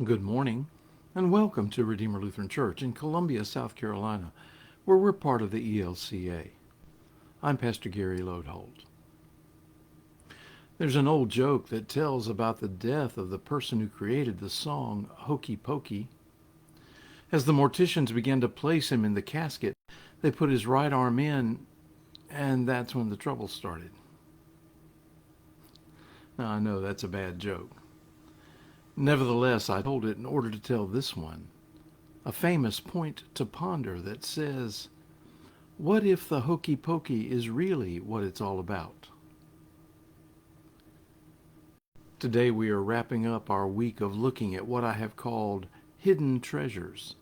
Good morning, and welcome to Redeemer Lutheran Church in Columbia, South Carolina, where we're part of the ELCA. I'm Pastor Gary Lodeholt. There's an old joke that tells about the death of the person who created the song Hokey Pokey. As the morticians began to place him in the casket, they put his right arm in, and that's when the trouble started. Now, I know that's a bad joke. Nevertheless, I told it in order to tell this one, a famous point to ponder that says, what if the hokey pokey is really what it's all about? Today we are wrapping up our week of looking at what I have called hidden treasures,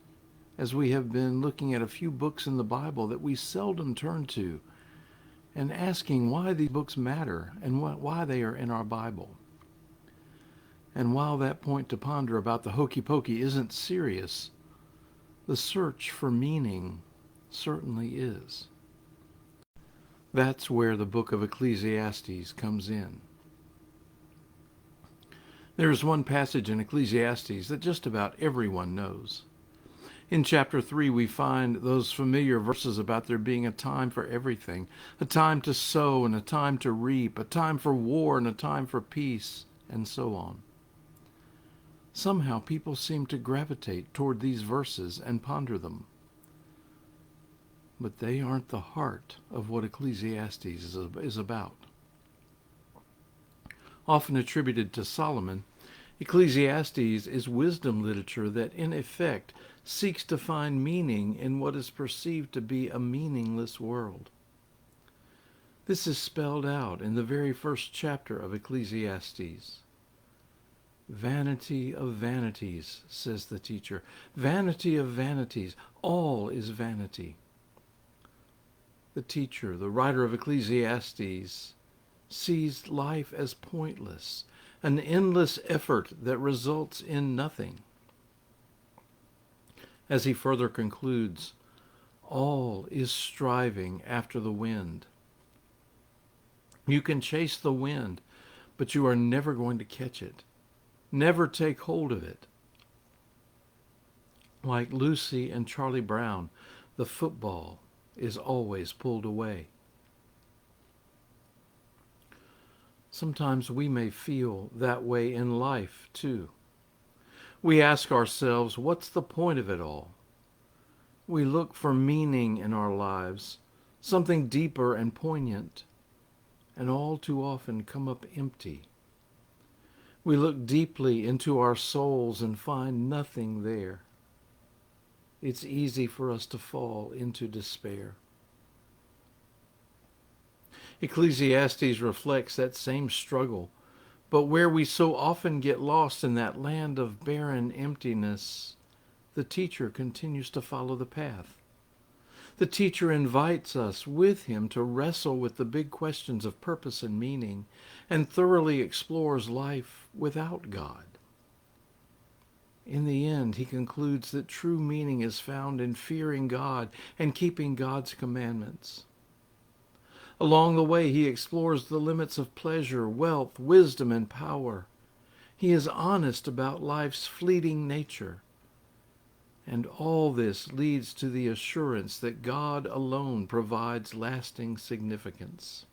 as we have been looking at a few books in the Bible that we seldom turn to, and asking why these books matter and why they are in our Bible. And while that point to ponder about the hokey pokey isn't serious, the search for meaning certainly is. That's where the book of Ecclesiastes comes in. There is one passage in Ecclesiastes that just about everyone knows. In chapter 3, we find those familiar verses about there being a time for everything, a time to sow and a time to reap, a time for war and a time for peace, and so on. Somehow people seem to gravitate toward these verses and ponder them. But they aren't the heart of what Ecclesiastes is about. Often attributed to Solomon, Ecclesiastes is wisdom literature that in effect seeks to find meaning in what is perceived to be a meaningless world. This is spelled out in the very first chapter of Ecclesiastes. Vanity of vanities, says the teacher. Vanity of vanities. All is vanity. The teacher, the writer of Ecclesiastes, sees life as pointless, an endless effort that results in nothing. As he further concludes, all is striving after the wind. You can chase the wind, but you are never going to catch it. Never take hold of it. Like Lucy and Charlie Brown, the football is always pulled away. Sometimes we may feel that way in life, too. We ask ourselves, what's the point of it all? We look for meaning in our lives, something deeper and poignant, and all too often come up empty. We look deeply into our souls and find nothing there. It's easy for us to fall into despair. Ecclesiastes reflects that same struggle, but where we so often get lost in that land of barren emptiness, the teacher continues to follow the path. The teacher invites us with him to wrestle with the big questions of purpose and meaning, and thoroughly explores life without God. In the end, he concludes that true meaning is found in fearing God and keeping God's commandments. Along the way, he explores the limits of pleasure, wealth, wisdom, and power. He is honest about life's fleeting nature. And all this leads to the assurance that God alone provides lasting significance.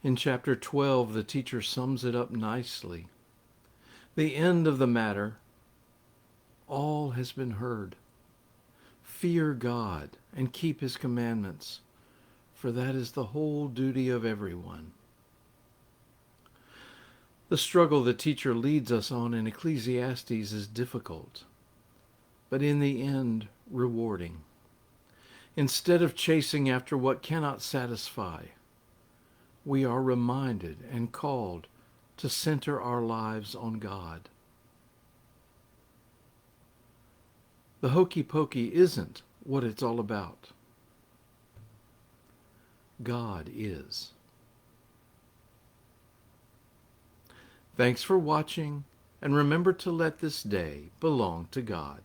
In chapter 12, the teacher sums it up nicely. The end of the matter, all has been heard. Fear God and keep his commandments, for that is the whole duty of everyone. The struggle the teacher leads us on in Ecclesiastes is difficult, but in the end, rewarding. Instead of chasing after what cannot satisfy, we are reminded and called to center our lives on God. The hokey pokey isn't what it's all about. God is. Thanks for watching, and remember to let this day belong to God.